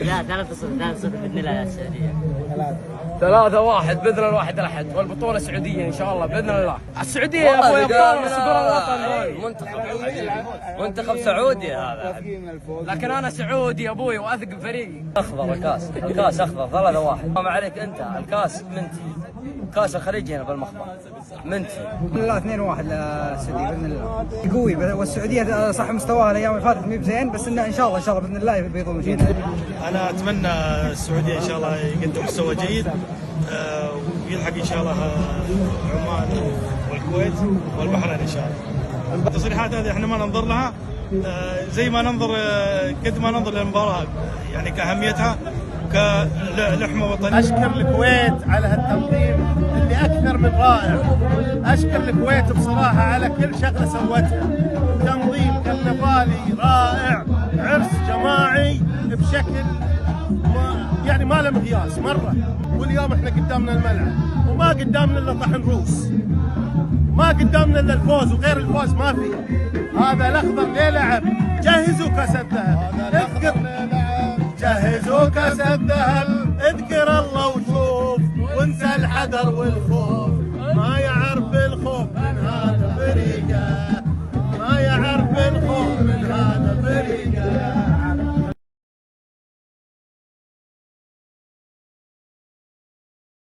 لا 3-0 باذن الله يا السعوديه. 3-1 باذن الله الواحد الاحد، والبطوله سعوديه ان شاء الله باذن الله. السعوديه يا ابوي ابطال صدور الوطن. منتخب سعودي هذا، لكن انا سعودي يا ابوي واثق بفريقي. اخضر الكاس اخضر 3-1. ما عليك انت، الكاس منتي، كاس الخليج هنا بالمخبر منتي. باذن الله 2-1 للسعوديه باذن الله. قوي، والسعوديه صح مستواها الايام اللي فاتت مو بزين، بس انه ان شاء الله باذن الله بيضون شيء. انا اتمنى السعوديه ان شاء الله يقدم مستوى جيد ويلحق ان شاء الله عمان والكويت والبحرين ان شاء الله. التصريحات هذه احنا ما ننظر لها زي ما ننظر قد ما ننظر للمباراه، يعني كاهميتها كلحمه وطنيه. اشكر الكويت على هالتنظيم اللي اكثر من رائع. اشكر الكويت بصراحه على كل شغله سوتها. تنظيم كرنفالي رائع، عرس جماعي بشكل يعني ما له مقياس مره. واليوم احنا قدامنا الملعب وما قدامنا الا طحن روس، ما قدامنا الا الفوز، وغير الفوز ما في. هذا الاخضر ليه لعب. جهزوا كاس الذهب، جهزوا كاس الذهب.